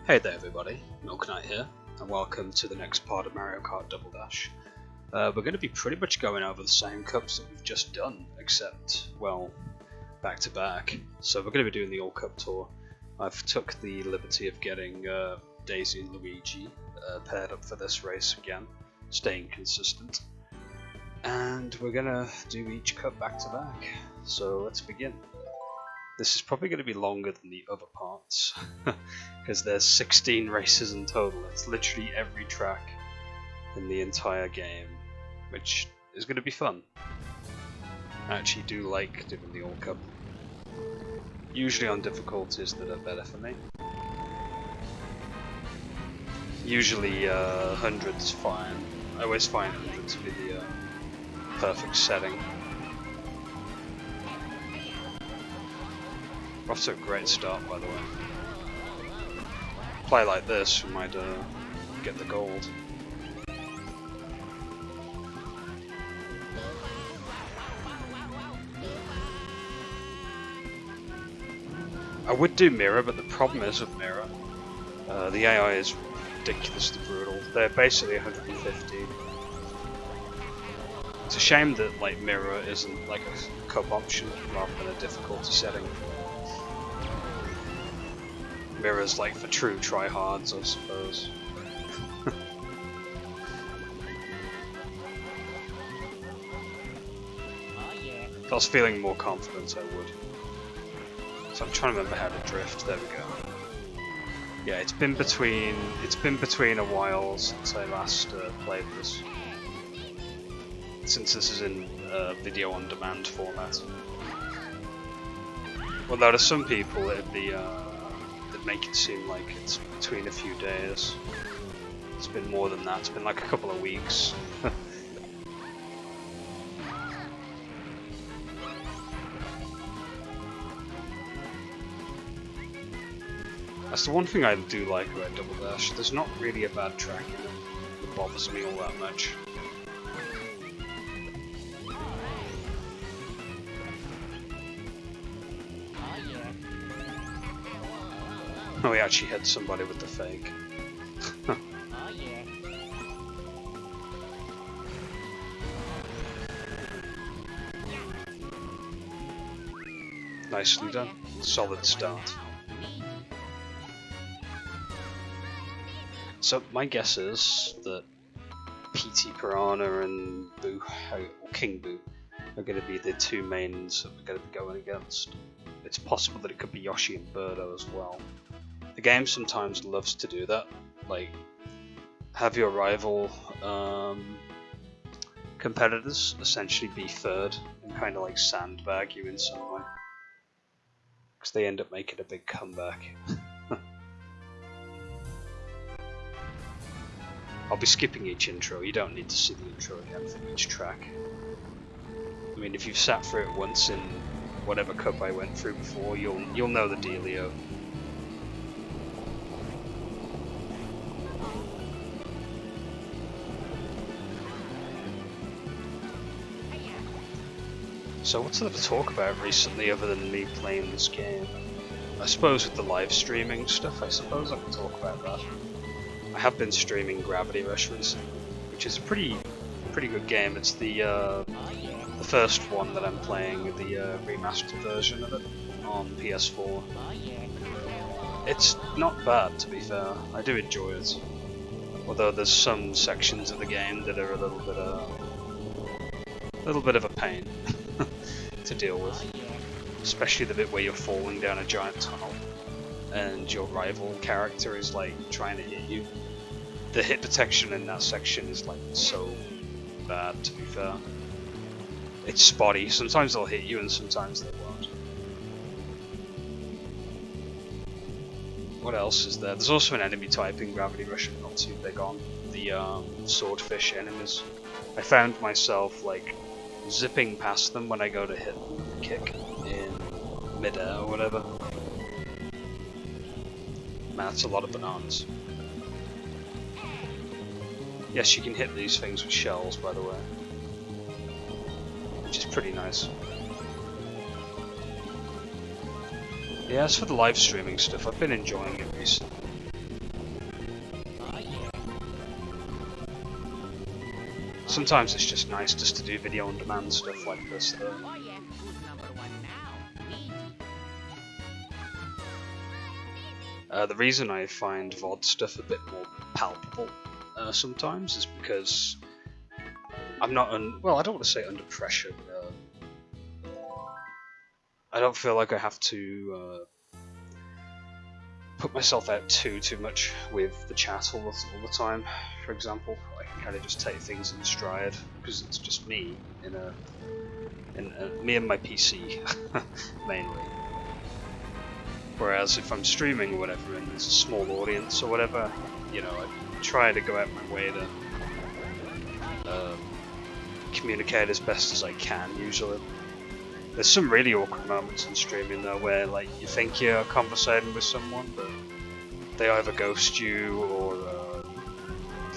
Hey there everybody, Milk Knight here, and welcome to the next part of Mario Kart Double Dash. We're going to be pretty much going over the same cups that we've just done, except, well, back to back. So we're going to be doing the All Cup Tour. I've took the liberty of getting Daisy and Luigi paired up for this race again, staying consistent. And we're going to do each cup back to back, so let's begin. This is probably going to be longer than the other parts, because there's 16 races in total. It's literally every track in the entire game, which is going to be fun. I actually do like doing the All Cup, usually on difficulties that are better for me. Usually 100's fine. I always find 100 to be the perfect setting. Off to a great start, by the way. Play like this, we might get the gold. I would do Mirror, but the problem is with Mirror, the AI is ridiculously brutal. They're basically 150. It's a shame that like Mirror isn't like a cup option rather than a difficulty setting. Mirror's like for true tryhards, I suppose. If I was feeling more confident, I would. So I'm trying to remember how to drift. There we go. Yeah, it's been between a while since I last played this. Since this is in video on demand format. Although to some people it'd be make it seem like it's between a few days. It's been more than that, it's been like a couple of weeks. That's the one thing I do like about Double Dash, there's not really a bad track in it that bothers me all that much. Oh, he actually hit somebody with the fake. Nicely done. Solid start. So my guess is that PT Piranha and Boo, or King Boo, are going to be the two mains that we're going to be going against. It's possible that it could be Yoshi and Birdo as well. The game sometimes loves to do that, like have your rival competitors essentially be third and kind of like sandbag you in some way, because they end up making a big comeback. I'll be skipping each intro, you don't need to see the intro again for each track. I mean, if you've sat through it once in whatever cup I went through before, you'll know the dealio. So what's there to talk about recently other than me playing this game? I suppose with the live streaming stuff, I suppose I can talk about that. I have been streaming Gravity Rush recently, which is a pretty good game. It's the first one that I'm playing, the remastered version of it on PS4. It's not bad, to be fair. I do enjoy it. Although there's some sections of the game that are a little bit of a pain to deal with, especially the bit where you're falling down a giant tunnel and your rival character is like trying to hit you. The hit detection in that section is like so bad, to be fair. It's spotty, sometimes they'll hit you and sometimes they won't. What else is there? There's also an enemy type in Gravity Rush I'm not too big on, the swordfish enemies. I found myself like zipping past them when I go to hit the kick in mid-air or whatever. Man, that's a lot of bananas. Yes, you can hit these things with shells, by the way, which is pretty nice. Yeah, as for the live streaming stuff, I've been enjoying it recently. Sometimes it's just nice just to do video on demand stuff like this though. Oh yeah, who's number one now? The reason I find VOD stuff a bit more palpable sometimes is because I'm not well, I don't want to say under pressure, but I don't feel like I have to put myself out too much with the chat all the time. For example, I can kind of just take things in stride because it's just me me and my PC mainly. Whereas if I'm streaming or whatever and there's a small audience or whatever, you know, I try to go out my way to communicate as best as I can usually. There's some really awkward moments in streaming though where like you think you're conversating with someone but they either ghost you or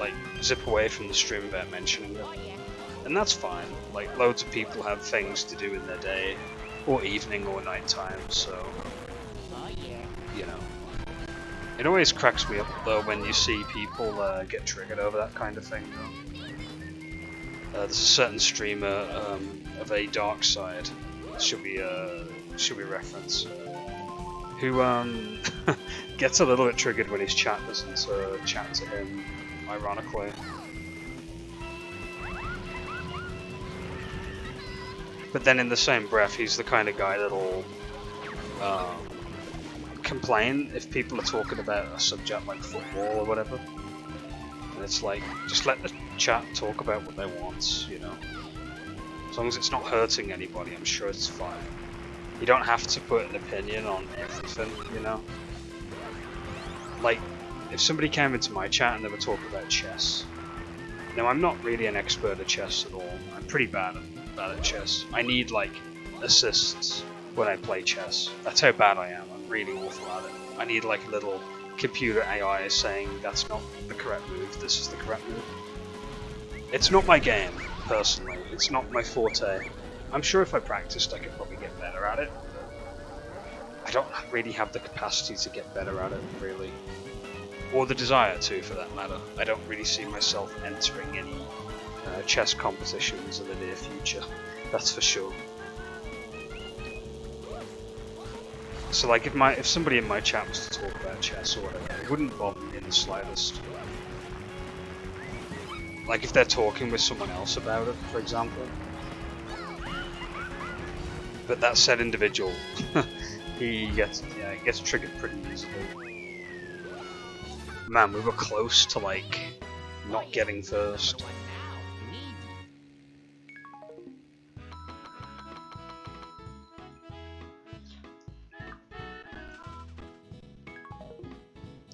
like zip away from the stream without mentioning it. And that's fine, like loads of people have things to do in their day or evening or night time, so you know. It always cracks me up though when you see people get triggered over that kind of thing though. There's a certain streamer of a dark side, should we reference, who gets a little bit triggered when his chat doesn't chat to him, ironically. But then in the same breath, he's the kind of guy that'll complain if people are talking about a subject like football or whatever. And it's like, just let the chat talk about what they want, you know. As long as it's not hurting anybody, I'm sure it's fine. You don't have to put an opinion on everything, you know. Like, if somebody came into my chat and they were talking about chess. Now, I'm not really an expert at chess at all. I'm pretty bad at chess. I need, like, assists when I play chess. That's how bad I am. I'm really awful at it. I need, like, a little computer AI saying, that's not the correct move, this is the correct move. It's not my game, personally. It's not my forte. I'm sure if I practiced I could probably get better at it, but I don't really have the capacity to get better at it, really. Or the desire to, for that matter. I don't really see myself entering any chess competitions in the near future, that's for sure. So like if somebody in my chat was to talk about chess or whatever, it wouldn't bother me in the slightest. Like if they're talking with someone else about it, for example. But that said individual, he gets triggered pretty easily. Man, we were close to like not getting first.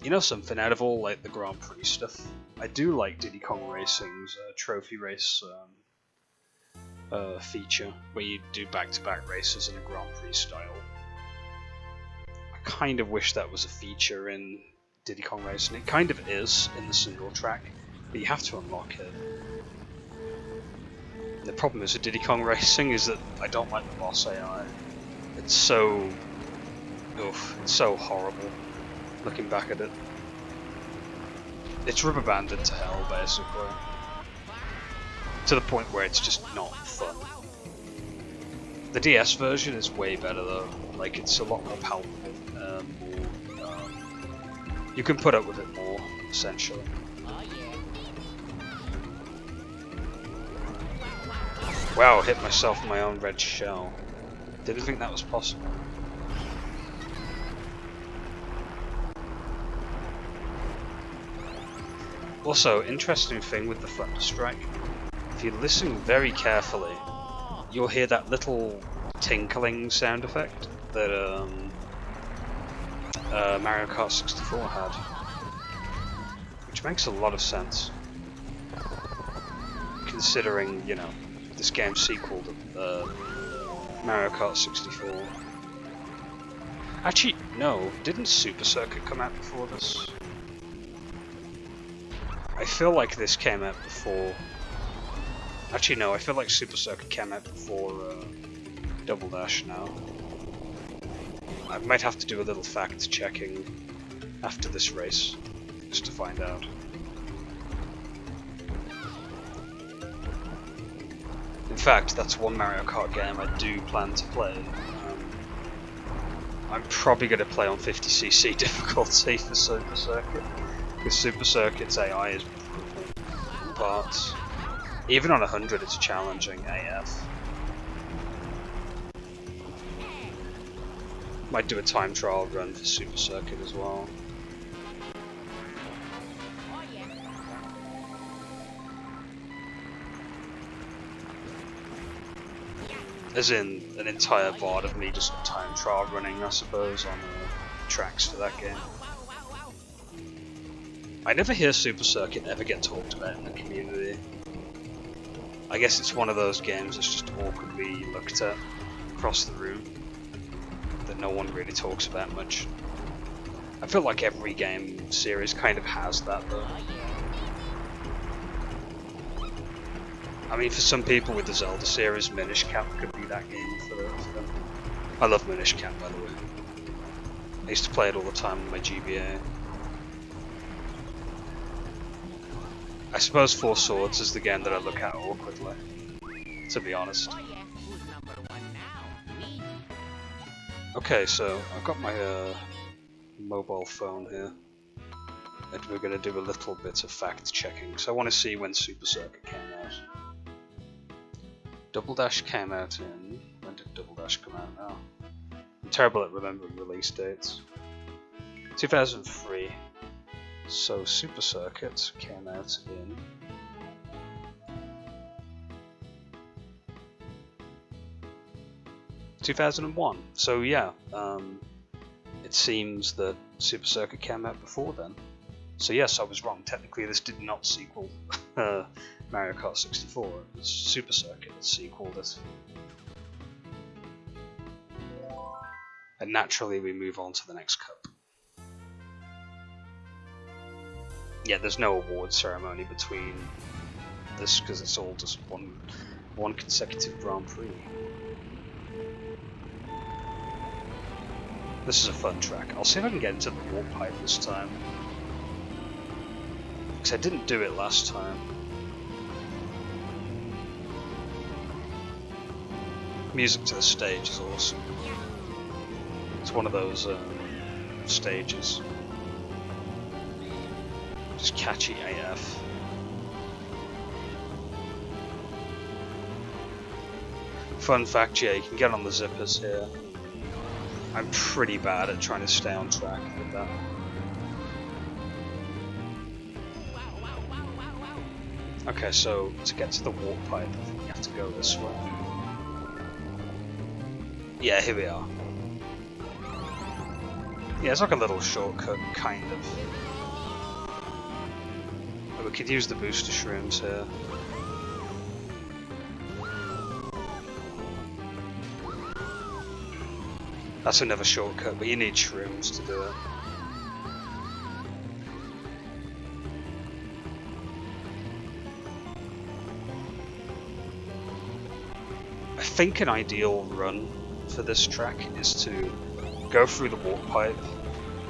You know something, out of all like the Grand Prix stuff, I do like Diddy Kong Racing's trophy race feature, where you do back-to-back races in a Grand Prix style. I kind of wish that was a feature in Diddy Kong Racing. It kind of is in the single track, but you have to unlock it. And the problem is with Diddy Kong Racing is that I don't like the boss AI. It's so... oof, it's so horrible. Looking back at it, it's rubber banded to hell basically, to the point where it's just not fun. The DS version is way better though, like it's a lot more palpable, you can put up with it more, essentially. Wow, hit myself in my own red shell. Didn't think that was possible. Also, interesting thing with the Thunderstrike, if you listen very carefully, you'll hear that little tinkling sound effect that Mario Kart 64 had, which makes a lot of sense, considering, you know, this game's sequel to Mario Kart 64. Actually, no, didn't Super Circuit come out before this? I feel like this came out before... Actually no, I feel like Super Circuit came out before Double Dash now. I might have to do a little fact checking after this race, just to find out. fact, that's one Mario Kart game I do plan to play. I'm probably going to play on 50cc difficulty for Super Circuit, because Super Circuit's AI is brutal in parts. Even on 100 it's challenging AF. Might do a time trial run for Super Circuit as well. As in, an entire VOD of me just time trial running, I suppose, on the tracks for that game. I never hear Super Circuit ever get talked about in the community. I guess it's one of those games that's just awkwardly looked at across the room, that no one really talks about much. I feel like every game series kind of has that though. I mean, for some people with the Zelda series, Minish Cap could be that game for them. I love Minish Cap, by the way. I used to play it all the time on my GBA. I suppose Four Swords is the game that I look at awkwardly, to be honest. Okay, so I've got my mobile phone here, and we're going to do a little bit of fact checking. So I want to see when Super Circuit came out. Double Dash came out in... when did Double Dash come out now? I'm terrible at remembering release dates. 2003. So Super Circuit came out in... 2001. So yeah, it seems that Super Circuit came out before then. So yes, I was wrong. Technically this did not sequel Mario Kart 64. It was Super Circuit that sequeled it. And naturally we move on to the next cup. Yeah, there's no award ceremony between this because it's all just one consecutive Grand Prix. This is a fun track. I'll see if I can get into the warp pipe this time, because I didn't do it last time. Music to the stage is awesome. It's one of those stages. Just catchy AF. Fun fact, yeah, you can get on the zippers here. I'm pretty bad at trying to stay on track with that. Okay, so to get to the warp pipe, I think we have to go this way. Yeah, here we are. Yeah, it's like a little shortcut, kind of. But we could use the booster shrooms here. That's another shortcut, but you need shrooms to do it. I think an ideal run for this track is to go through the warp pipe,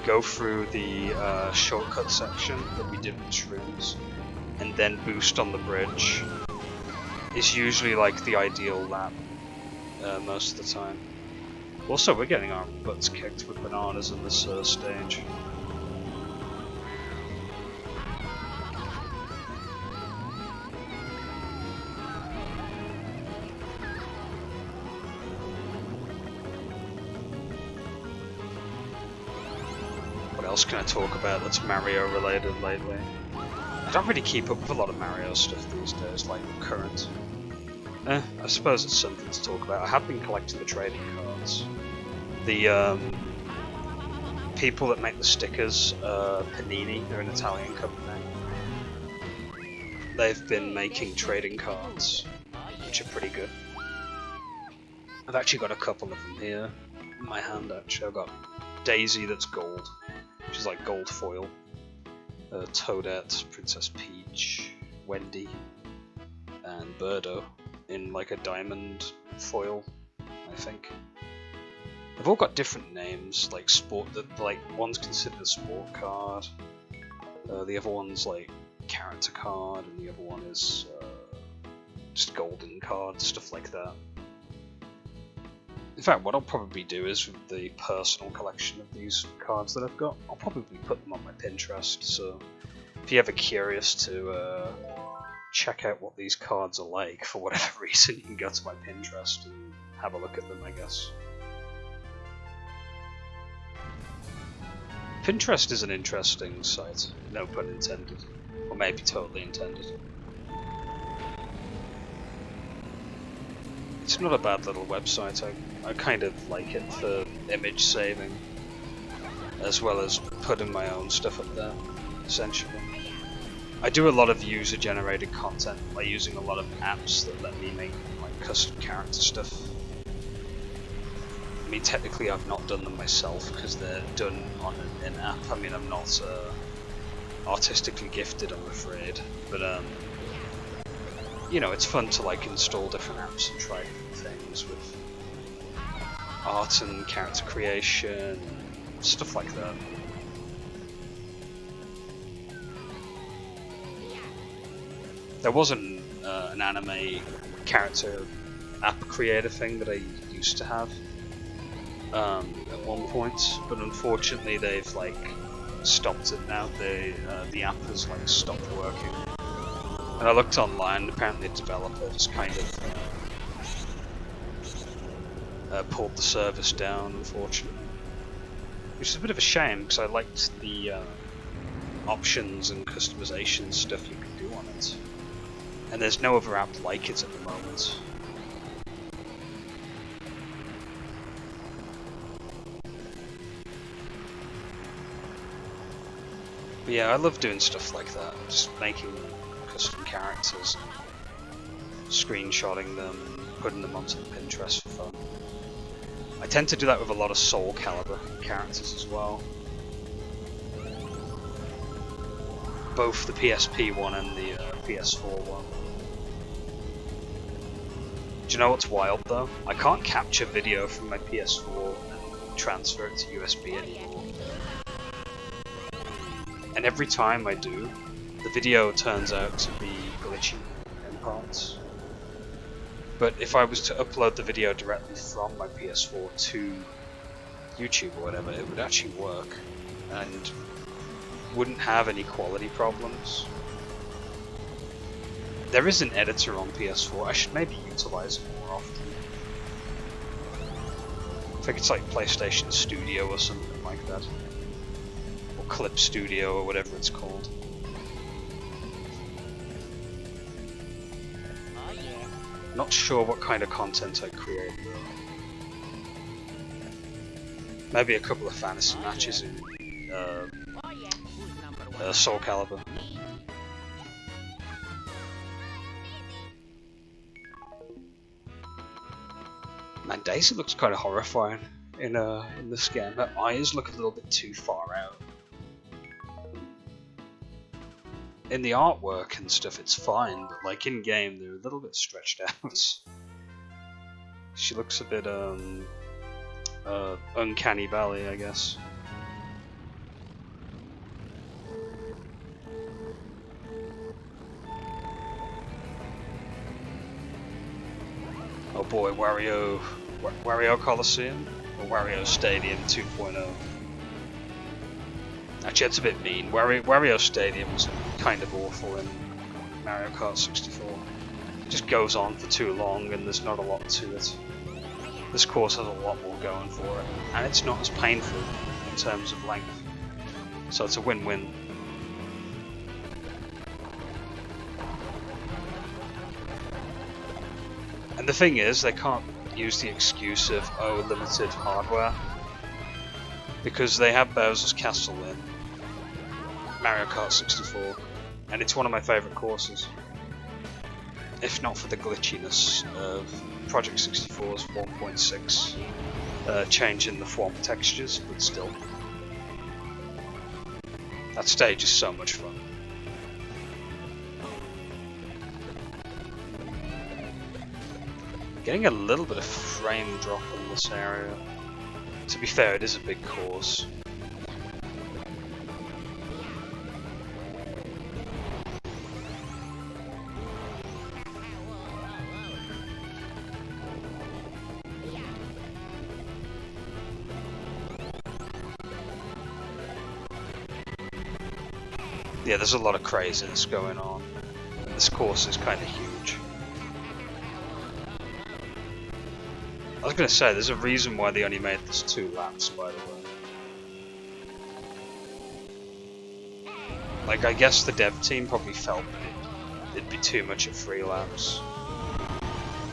go through the shortcut section that we did with shrooms, and then boost on the bridge. Is usually like the ideal lap most of the time. Also, we're getting our butts kicked with bananas in this stage. What else can I talk about that's Mario related lately? I don't really keep up with a lot of Mario stuff these days, like current. I suppose it's something to talk about. I have been collecting the trading cards. The people that make the stickers, Panini, they're an Italian company. They've been making trading cards, which are pretty good. I've actually got a couple of them here in my hand. Actually, I've got Daisy that's gold, which is like gold foil. Toadette, Princess Peach, Wendy, and Birdo in like a diamond foil, I think. They've all got different names, like one's considered a sport card, the other one's like character card, and the other one is just golden cards, stuff like that. In fact, what I'll probably do is with the personal collection of these cards that I've got, I'll probably put them on my Pinterest, so if you're ever curious to check out what these cards are like, for whatever reason, you can go to my Pinterest and have a look at them, I guess. Pinterest is an interesting site, no pun intended, or maybe totally intended. It's not a bad little website. I kind of like it for image saving, as well as putting my own stuff up there, essentially. I do a lot of user-generated content by using a lot of apps that let me make like custom character stuff. I mean, technically I've not done them myself because they're done on an in-app. I mean, I'm not artistically gifted, I'm afraid, but you know, it's fun to like install different apps and try different things with art and character creation, stuff like that. There was an anime character app creator thing that I used to have at one point, but unfortunately they've like stopped it now. The app has like stopped working. And I looked online, apparently the developer just kind of pulled the service down, unfortunately. Which is a bit of a shame, because I liked the options and customization stuff you could do on it. And there's no other app like it at the moment. But yeah, I love doing stuff like that, just making custom characters, and screenshotting them, putting them onto the Pinterest for fun. I tend to do that with a lot of Soul Calibur characters as well. Both the PSP one and the PS4 one. Do you know what's wild though? I can't capture video from my PS4 and transfer it to USB anymore. And every time I do, the video turns out to be glitchy in parts. But if I was to upload the video directly from my PS4 to YouTube or whatever, it would actually work and wouldn't have any quality problems. There is an editor on PS4, I should maybe utilize it more often. I think it's like PlayStation Studio or something like that. Or Clip Studio or whatever it's called. Not sure what kind of content I create though. Maybe a couple of fantasy matches in Soul Calibur. Man, Daisy looks kind of horrifying in this game. Her eyes look a little bit too far out. In the artwork and stuff, it's fine, but like in game, they're a little bit stretched out. She looks a bit uncanny valley, I guess. Oh boy, Wario Coliseum or Wario Stadium 2.0. Actually, that's a bit mean. Wario Stadium was kind of awful in Mario Kart 64. It just goes on for too long and there's not a lot to it. This course has a lot more going for it, and it's not as painful in terms of length. So it's a win-win. And the thing is, they can't use the excuse of, oh, limited hardware, because they have Bowser's Castle in Mario Kart 64, and it's one of my favourite courses. If not for the glitchiness of Project 64's 1.6 change in the form textures, but still. That stage is so much fun. Getting a little bit of frame drop in this area. To be fair, it is a big course. Yeah, there's a lot of craziness going on. This course is kind of huge. I was going to say, there's a reason why they only made this 2 laps, by the way. Like, I guess the dev team probably felt it'd be too much at 3 laps.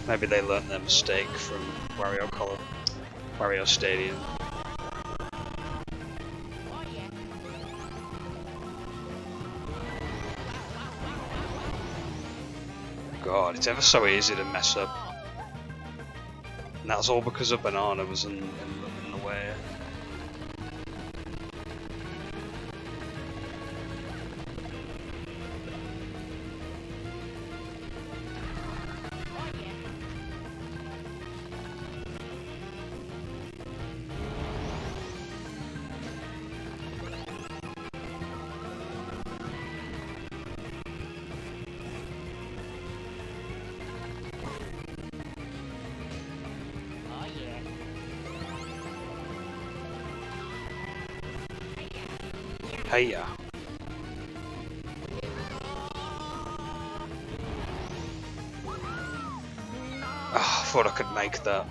Maybe they learned their mistake from Wario Stadium. God, it's ever so easy to mess up. And that's all because a banana was in the way. Hey-ya. I thought I could make that.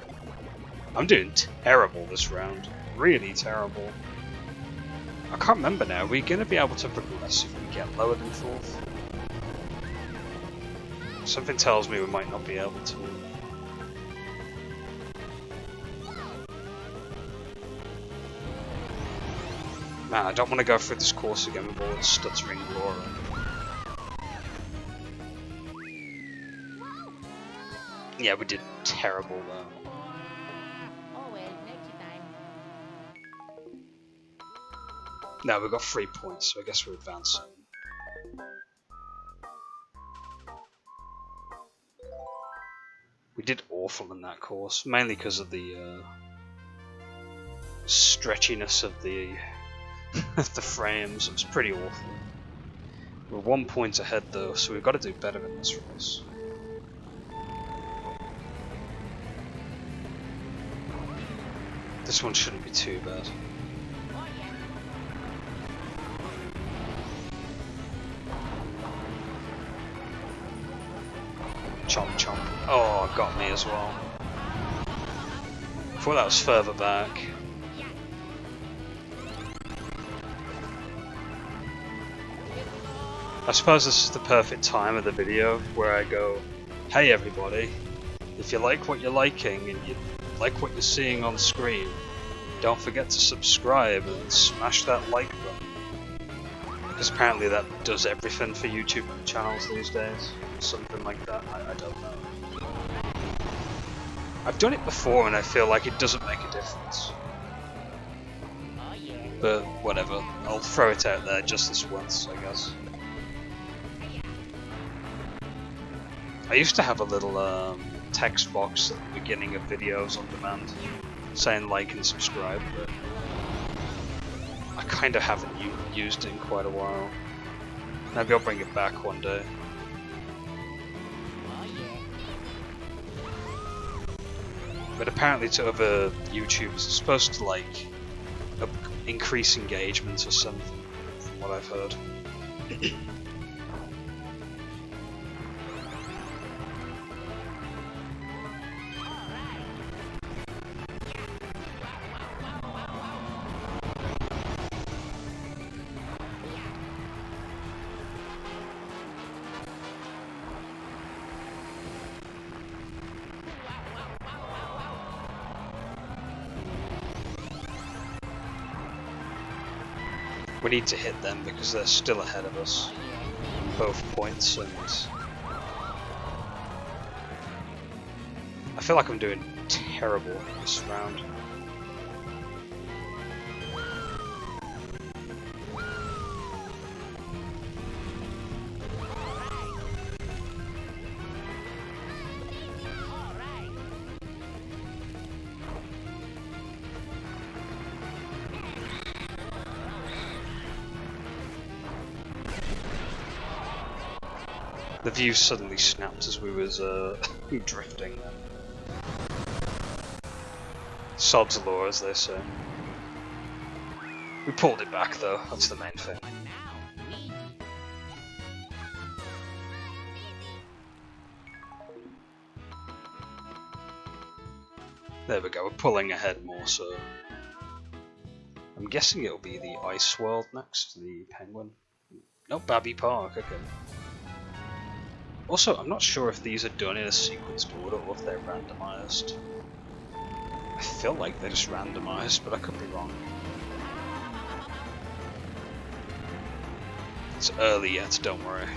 I'm doing terrible this round. Really terrible. I can't remember now. Are we going to be able to progress if we get lower than 4th? Something tells me we might not be able to. Man, I don't want to go through this course again with all the stuttering Laura. Yeah, we did terrible though. No, we got 3 points, so I guess we're advancing. We did awful in that course, mainly because of the stretchiness of the the frames. It was pretty awful. We're 1 point ahead though, so we've got to do better in this race. This one shouldn't be too bad. Chomp chomp. Oh, got me as well. I thought that was further back. I suppose this is the perfect time of the video where I go, hey everybody, if you like what you're liking and you like what you're seeing on screen, don't forget to subscribe and smash that like button. Because apparently that does everything for YouTube channels these days. Something like that, I don't know. I've done it before and I feel like it doesn't make a difference. But whatever, I'll throw it out there just this once, I guess. I used to have a little text box at the beginning of videos on demand saying like and subscribe, but I kind of haven't used it in quite a while. Maybe I'll bring it back one day. But apparently to other YouTubers it's supposed to like increase engagement or something, from what I've heard. We need to hit them because they're still ahead of us on both points, and I feel like I'm doing terrible this round. The view suddenly snapped as we was drifting. Sod's law, as they say. We pulled it back though, that's the main thing. There we go, we're pulling ahead more so. I'm guessing it'll be the Ice World next, the Penguin. Nope, Babby Park, okay. Also, I'm not sure if these are done in a sequenced order or if they're randomized. I feel like they're just randomized, but I could be wrong. It's early yet, don't worry.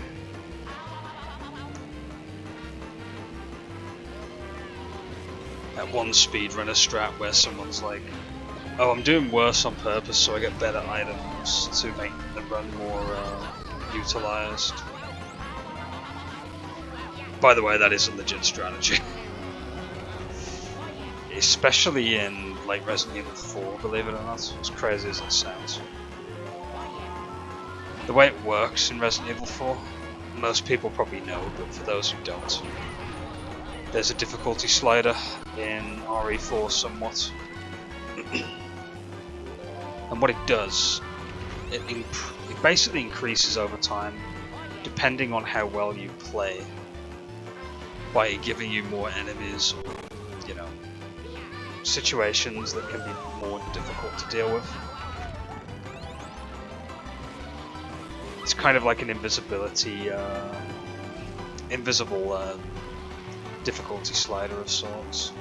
That one speedrunner strat where someone's like, oh, I'm doing worse on purpose so I get better items to make the run more utilized. By the way, that is a legit strategy. Especially in like Resident Evil 4, believe it or not, as crazy as it sounds. The way it works in Resident Evil 4, most people probably know, but for those who don't, there's a difficulty slider in RE4 somewhat. And what it does, it basically increases over time depending on how well you play, by giving you more enemies or, you know, situations that can be more difficult to deal with. It's kind of like an invisible difficulty slider of sorts.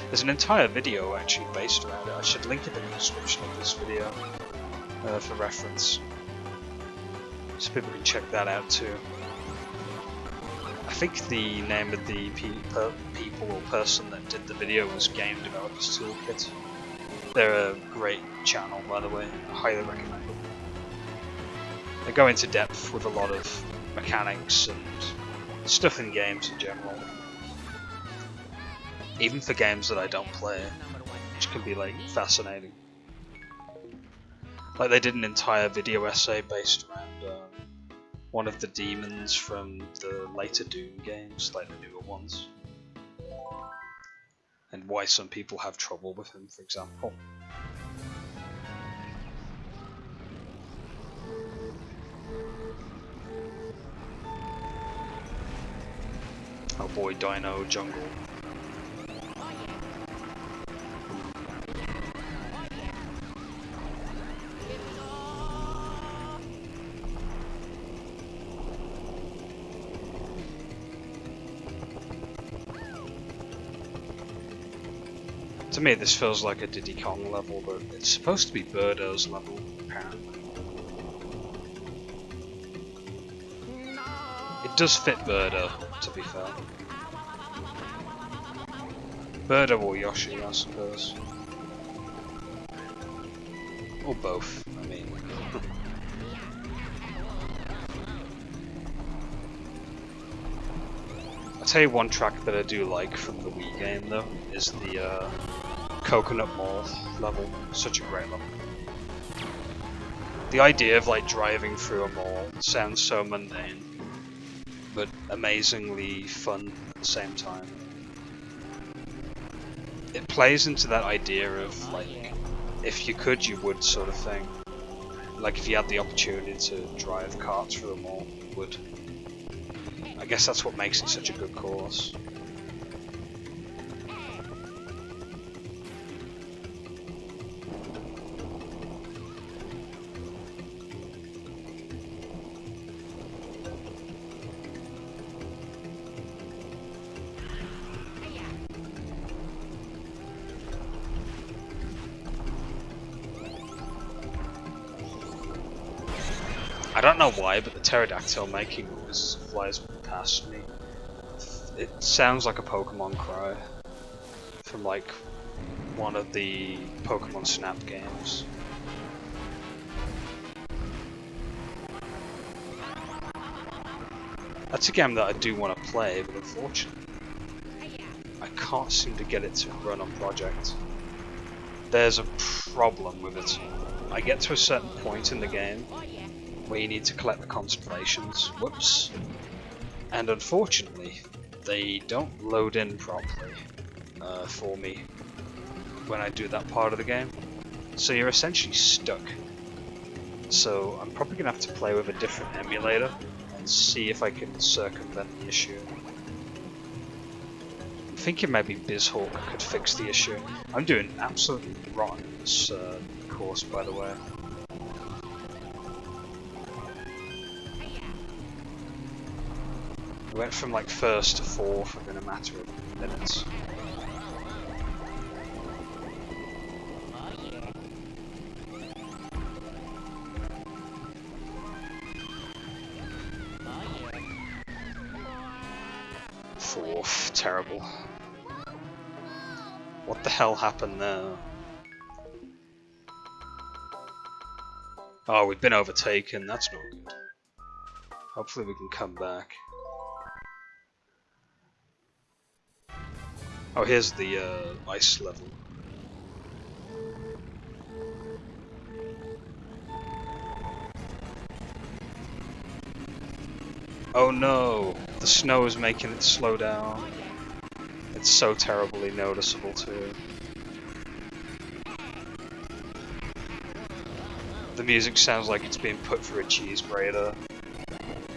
There's an entire video actually based around it. I should link it in the description of this video for reference, so people can check that out too. I think the name of the people or person that did the video was Game Developers Toolkit. They're a great channel, by the way. I highly recommend them. They go into depth with a lot of mechanics and stuff in games in general. Even for games that I don't play, which can be like fascinating. Like they did an entire video essay based around one of the demons from the later Doom games, like the newer ones, and why some people have trouble with him, for example. Oh boy, Dino Jungle. To me, this feels like a Diddy Kong level, but it's supposed to be Birdo's level, apparently. It does fit Birdo, to be fair. Birdo or Yoshi, I suppose. Or both, I mean. I'll tell you one track that I do like from the Wii game, though, is the Coconut Mall level. Such a great level. The idea of like driving through a mall sounds so mundane, but amazingly fun at the same time. It plays into that idea of like, if you could, you would sort of thing. Like if you had the opportunity to drive carts through a mall, you would. I guess that's what makes it such a good course. I don't know why, but the pterodactyl making noises flies past me. It sounds like a Pokemon cry from like one of the Pokemon Snap games. That's a game that I do want to play, but unfortunately I can't seem to get it to run on Project. There's a problem with it. I get to a certain point in the game where you need to collect the constellations, whoops, and unfortunately they don't load in properly for me when I do that part of the game, so you're essentially stuck. So I'm probably going to have to play with a different emulator and see if I can circumvent the issue. thinking maybe BizHawk could fix the issue. I'm doing absolutely rotten in this course, by the way. We went from like first to fourth within a matter of minutes. Fourth, terrible. What the hell happened there? Oh, we've been overtaken, that's not good. Hopefully we can come back. Oh, here's the ice level. Oh no! The snow is making it slow down. It's so terribly noticeable too. The music sounds like it's being put through a cheese grater.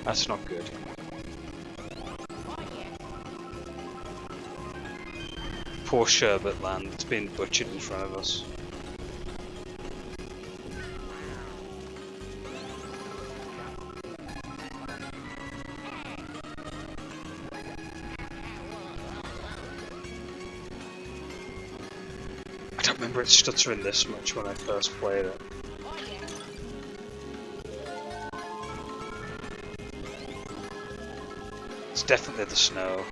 That's not good. Poor Sherbet Land, it's being butchered in front of us. I don't remember it stuttering this much when I first played it. It's definitely the snow.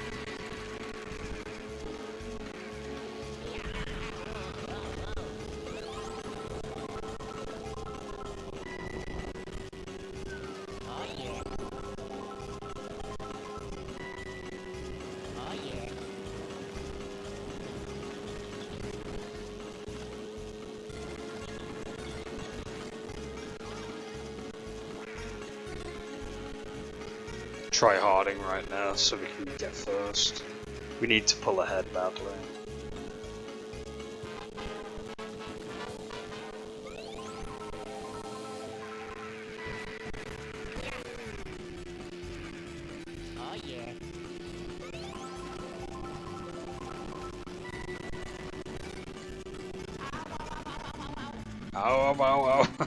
Try harding right now so we can get first. We need to pull ahead badly. Ow, ow, ow, ow.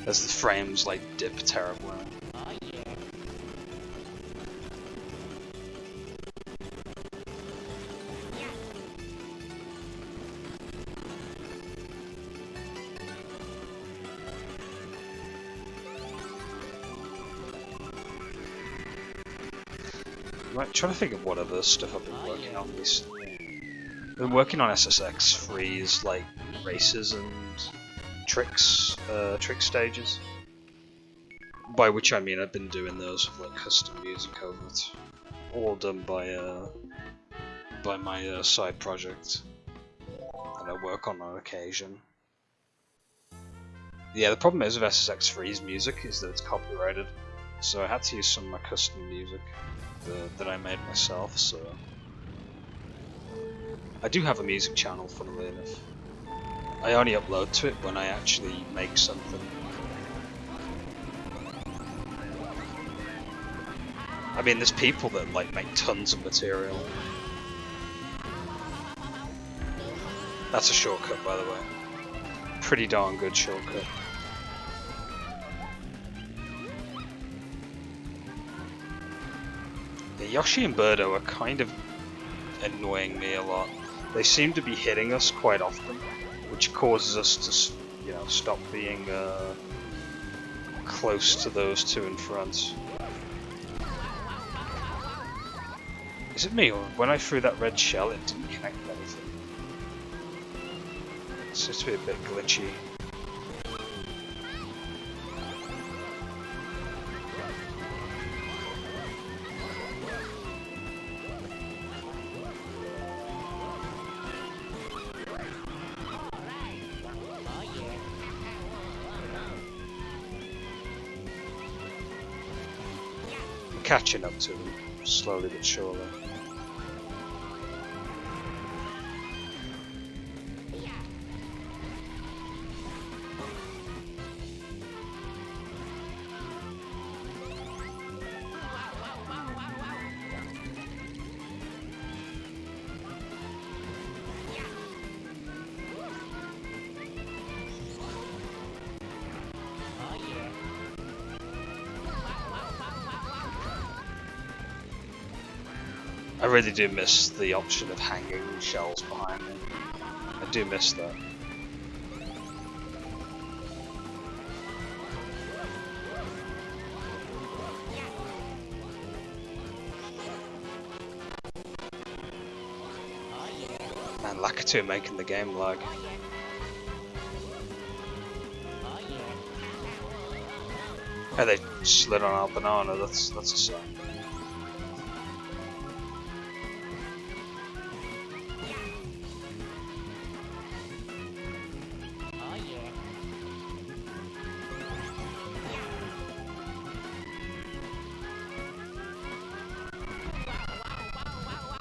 As the frames like dip terribly. I'm trying to think of what other stuff I've been working on recently. I've been working on SSX3's like races and tricks, trick stages. By which I mean I've been doing those with like custom music over it, all done by my side project that I work on occasion. Yeah, the problem is with SSX3's music is that it's copyrighted, so I had to use some of my custom music that I made myself. So I do have a music channel, funnily enough. I only upload to it when I actually make something. I mean, there's people that like make tons of material. That's a shortcut, by the way. Pretty darn good shortcut. The Yoshi and Birdo are kind of annoying me a lot. They seem to be hitting us quite often, which causes us to, you know, stop being close to those two in front. Is it me, or when I threw that red shell it didn't connect with anything? It seems to be a bit glitchy. I'm catching up to them, slowly but surely. I really do miss the option of hanging shells behind me. I do miss that. Man, Lakitu making the game lag. Oh, they slid on our banana, that's a sign.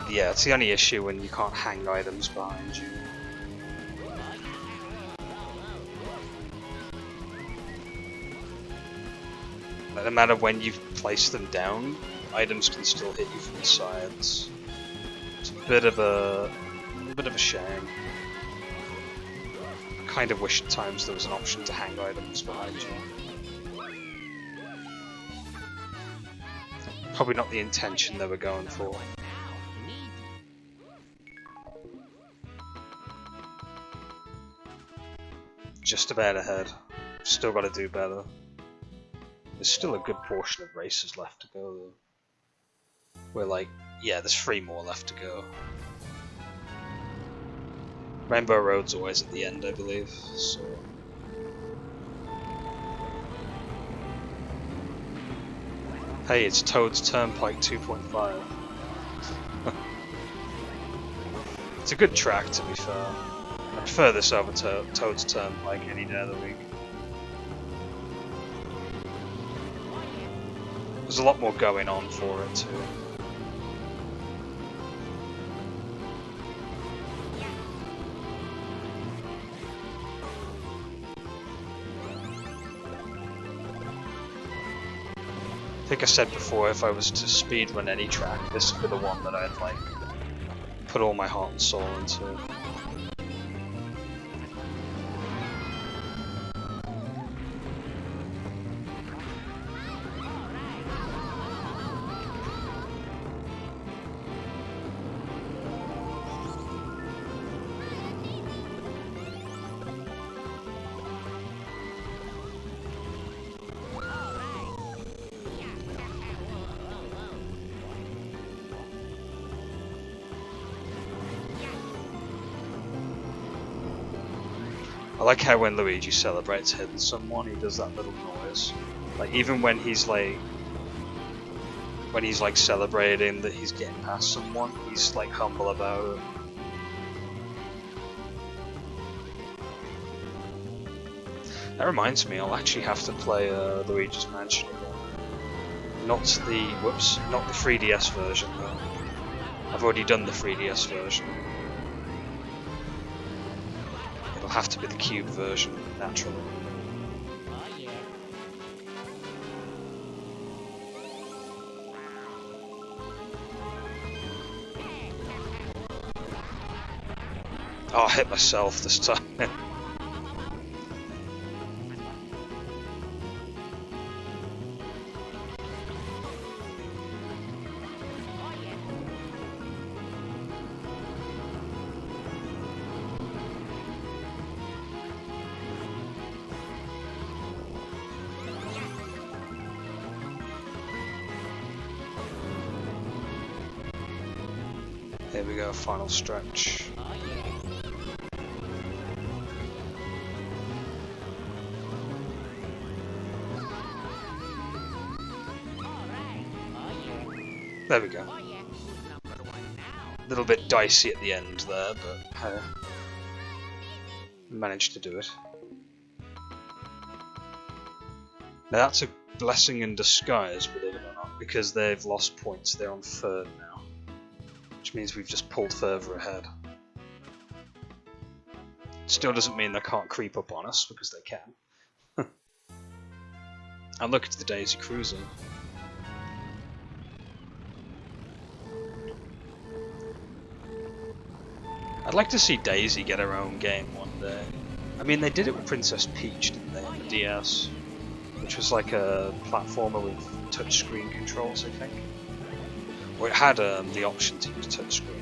Yeah, it's the only issue when you can't hang items behind you. No matter when you've placed them down, items can still hit you from the sides. It's a bit of a shame. I kind of wish at times there was an option to hang items behind you. Probably not the intention they were going for. Just about ahead. Still got to do better. There's still a good portion of races left to go though. We're like, yeah, there's 3 more left to go. Rainbow Road's always at the end, I believe, so... Hey, it's Toad's Turnpike 2.5. It's a good track, to be fair. I prefer this over Toad's Turnpike any day of the week. There's a lot more going on for it too. I think I said before, if I was to speedrun any track, this would be the one that I'd like put all my heart and soul into. I like how when Luigi celebrates hitting someone, he does that little noise. Like even when he's like celebrating that he's getting past someone, he's like humble about it. That reminds me, I'll actually have to play Luigi's Mansion again. Not the 3DS version though. I've already done the 3DS version. Have to be the Cube version, naturally. Oh, I hit myself this time. Here we go, final stretch. There we go. A little bit dicey at the end there, but managed to do it. Now that's a blessing in disguise, believe it or not, because they've lost points. They're on 3rd now, which means we've just pulled further ahead. Still doesn't mean they can't creep up on us, because they can. And look, it's the Daisy Cruiser. I'd like to see Daisy get her own game one day. I mean, they did it with Princess Peach, didn't they, on the DS? Which was like a platformer with touchscreen controls, I think. Or it had the option to use touchscreen.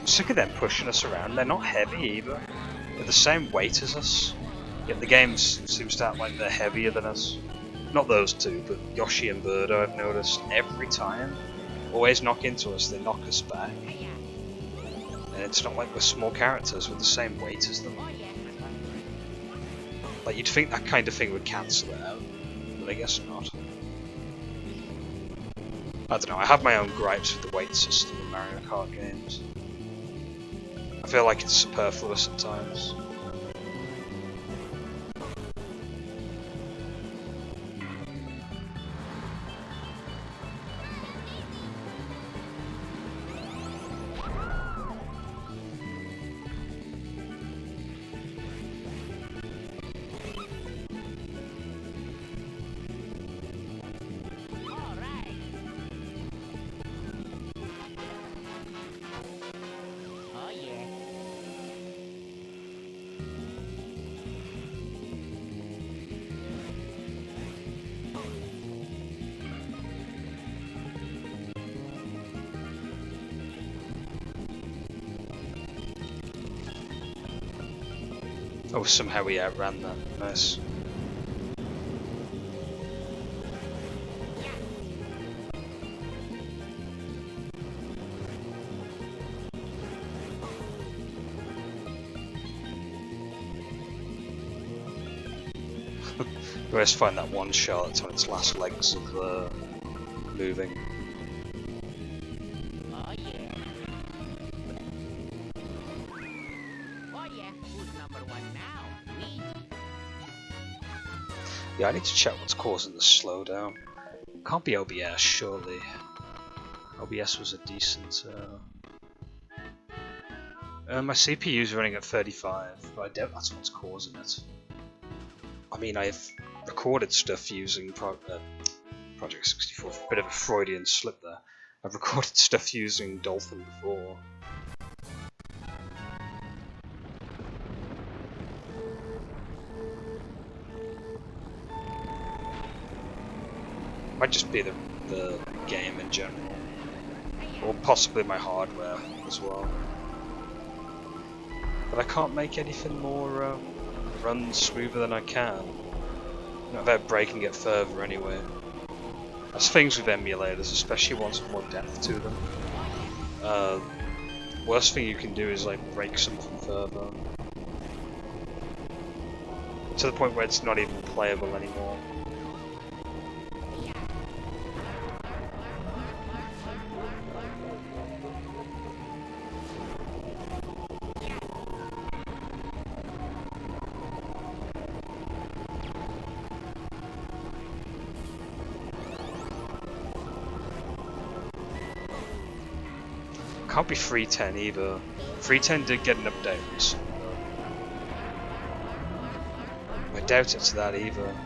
Sick of them pushing us around. They're not heavy either. They're the same weight as us. Yet the game seems to act like they're heavier than us. Not those two, but Yoshi and Birdo, I've noticed every time. Always knock into us, they knock us back. And it's not like we're small characters with the same weight as them. Like, you'd think that kind of thing would cancel it out, but I guess not. I don't know, I have my own gripes with the weight system in Mario Kart games. I feel like it's superfluous at times. Oh, somehow we outran that. Nice. I always find that one shot that's on its last legs of moving. Oh yeah. Oh yeah. Who's number one now? Me. Yeah, I need to check what's causing the slowdown. Can't be OBS, surely. OBS was a decent. My CPU's running at 35, but I doubt that's what's causing it. I mean, I've recorded stuff using Project 64. A bit of a Freudian slip there. I've recorded stuff using Dolphin before. Might just be the game in general, or possibly my hardware as well. But I can't make anything more run smoother than I can, not without breaking it further anyway. That's things with emulators, especially ones with more depth to them. Worst thing you can do is like break something further, to the point where it's not even playable anymore. Can't be 310 either. 310 did get an update recently though. I doubt it's that either.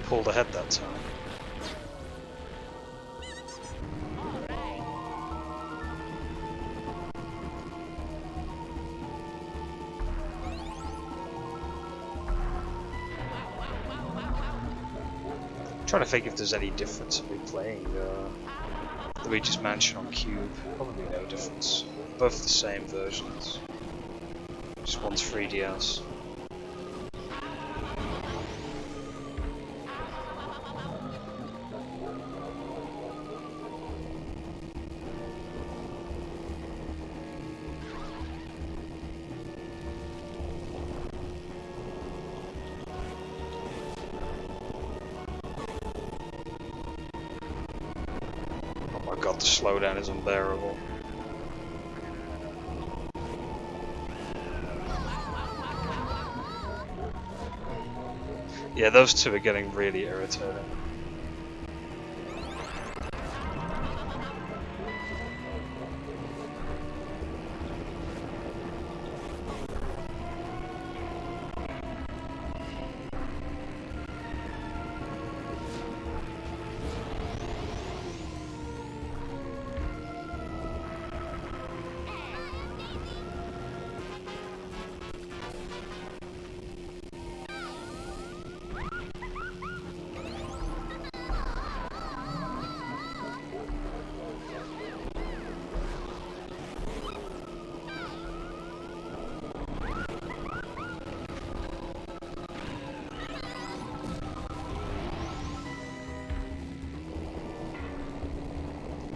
Pulled ahead that time. Trying to think if there's any difference in me playing Luigi's Mansion on Cube. Probably no difference. Both the same versions. Just one's 3DS. Oh my god, the slowdown is unbearable. Yeah, those two are getting really irritating.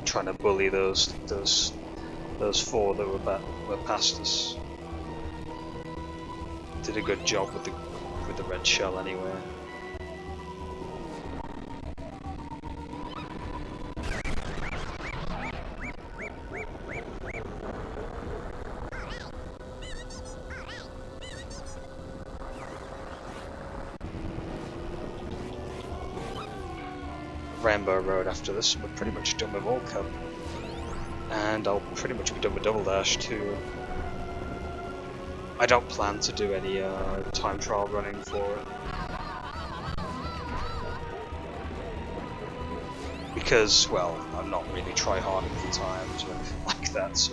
Trying to bully those four that were past us. Did a good job with the red shell anyway. Rainbow Road after this, and we're pretty much done with World Cup. And I'll pretty much be done with Double Dash too. I don't plan to do any time trial running for it. Because, well, I'm not really try-harding for times or anything like that, so...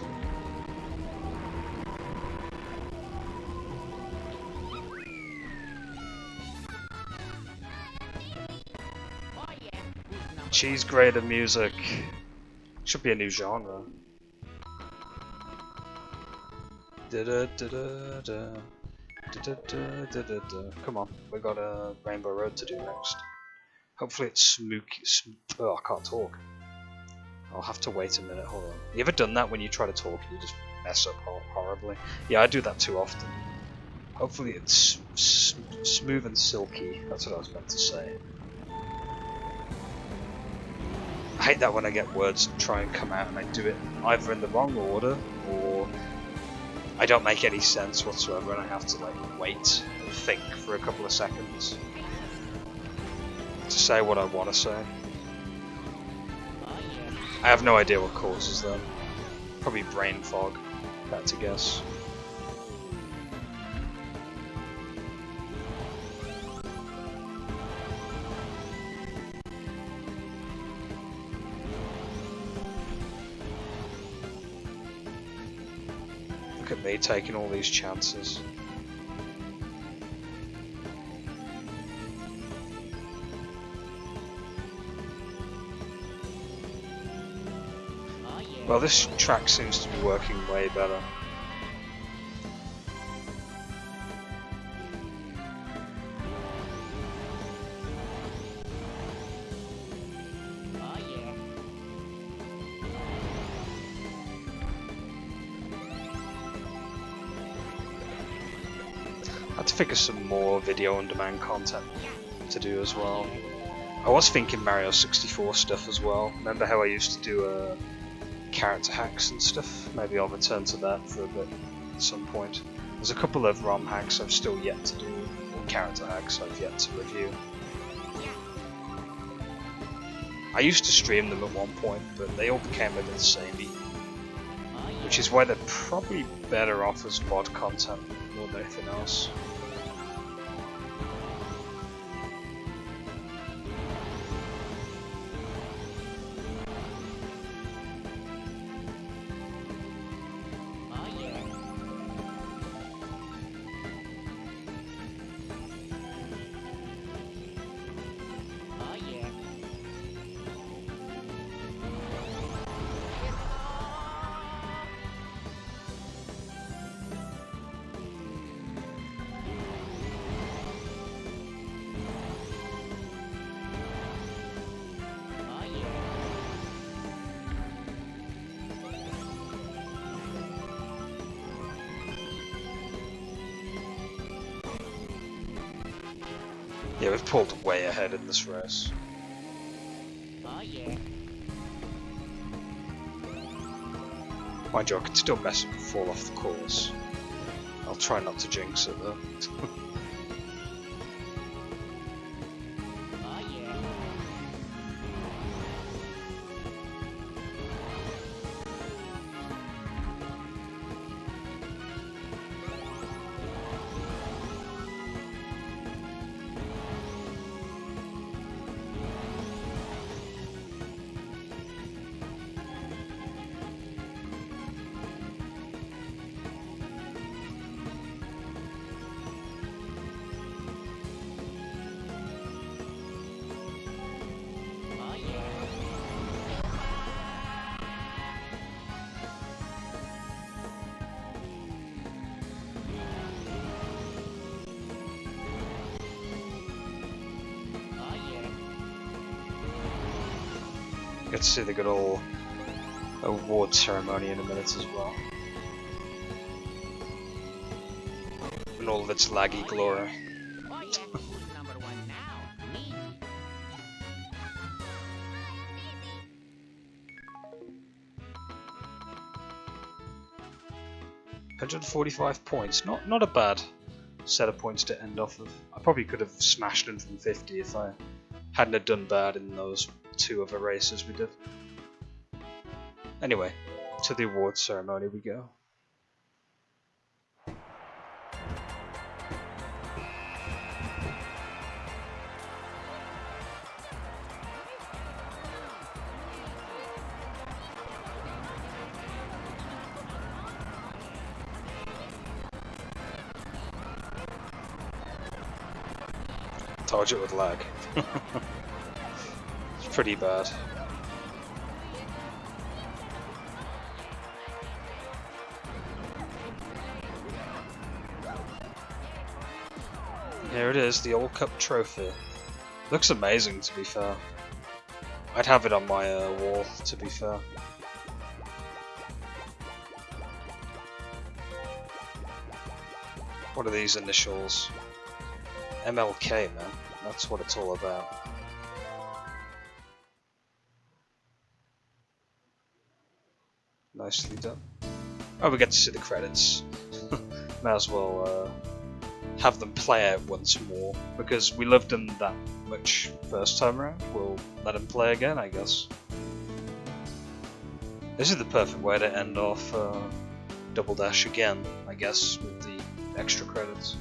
Cheese grater music. Should be a new genre. Come on, we got a Rainbow Road to do next. Hopefully it's smooky. Oh, I can't talk. I'll have to wait a minute. Hold on. You ever done that when you try to talk and you just mess up horribly? Yeah, I do that too often. Hopefully it's smooth and silky. That's what I was meant to say. I hate that when I get words that try and come out and I do it either in the wrong order or I don't make any sense whatsoever and I have to like wait and think for a couple of seconds to say what I want to say. I have no idea what causes that. Probably brain fog, if I had to guess. Look at me taking all these chances. Well, this track seems to be working way better. I had to figure some more video on demand content to do as well. I was thinking Mario 64 stuff as well. Remember how I used to do character hacks and stuff? Maybe I'll return to that for a bit at some point. There's a couple of ROM hacks I've still yet to do, or character hacks I've yet to review. I used to stream them at one point, but they all became a bit samey. Which is why they're probably better off as VOD content more than anything else. Yeah, we've pulled way ahead in this race. Oh yeah. Mind you, I can still mess up and fall off the course. I'll try not to jinx it though. Get to see the good old award ceremony in a minute as well. In all of its laggy glory. Oh yeah, who's number one now? Me. 145 points, not a bad set of points to end off of. I probably could have smashed in from 50 if I hadn't have done bad in those 2 other races we did. Anyway, to the awards ceremony we go. Target with lag. It's pretty bad. Here it is, the All Cup trophy. Looks amazing, to be fair. I'd have it on my wall, to be fair. What are these initials? MLK, man. That's what it's all about. Nicely done. Oh, we get to see the credits. Might as well have them play out once more, because we loved them that much first time around. We'll let them play again, I guess. This is the perfect way to end off Double Dash again, I guess, with the extra credits.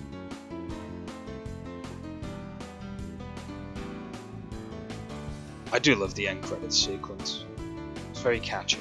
I do love the end credits sequence. It's very catchy.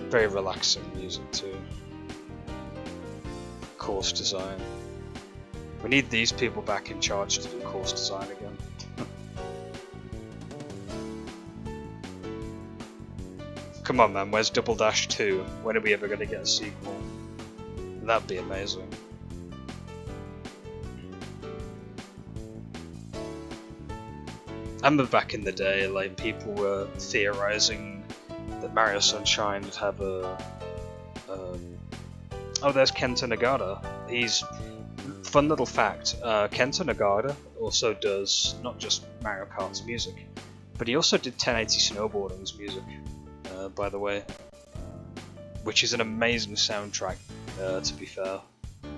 Very relaxing music too. Course design. We need these people back in charge to do course design again. Come on man, where's Double Dash 2? When are we ever going to get a sequel? That'd be amazing. I remember back in the day, like, people were theorizing that Mario Sunshine would have a oh, there's Kenta Nagata. He's fun little fact. Kenta Nagata also does not just Mario Kart's music, but he also did 1080 Snowboarding's music, by the way, which is an amazing soundtrack. To be fair,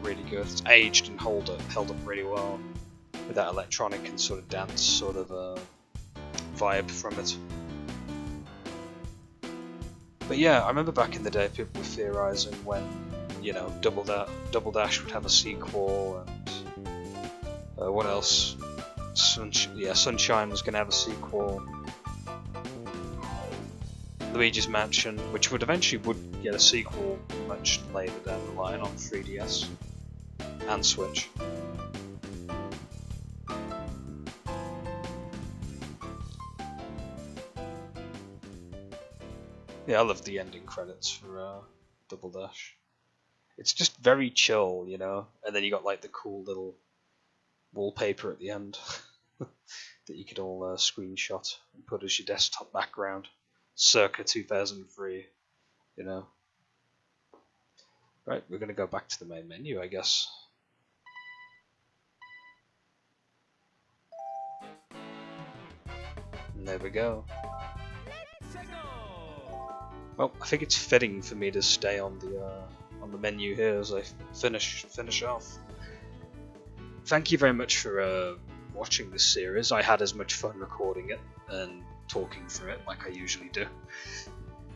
really good. It's aged and held up really well with that electronic and sort of dance sort of vibe from it. But yeah, I remember back in the day people were theorizing when, you know, Double Dash would have a sequel, and what else? Sunshine was going to have a sequel. Luigi's Mansion, which would eventually get a sequel much later down the line on 3DS and Switch. Yeah, I love the ending credits for Double Dash. It's just very chill, you know, and then you got like the cool little wallpaper at the end that you could all screenshot and put as your desktop background, circa 2003, you know. Right, we're going to go back to the main menu, I guess. And there we go. Well, I think it's fitting for me to stay on the menu here as I finish off. Thank you very much for watching this series. I had as much fun recording it and talking through it like I usually do.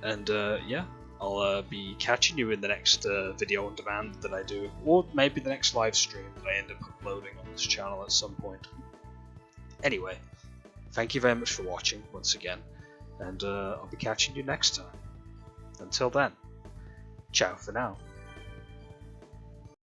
And yeah, I'll be catching you in the next video on demand that I do, or maybe the next live stream that I end up uploading on this channel at some point. Anyway, thank you very much for watching once again, and I'll be catching you next time. Until then, ciao for now.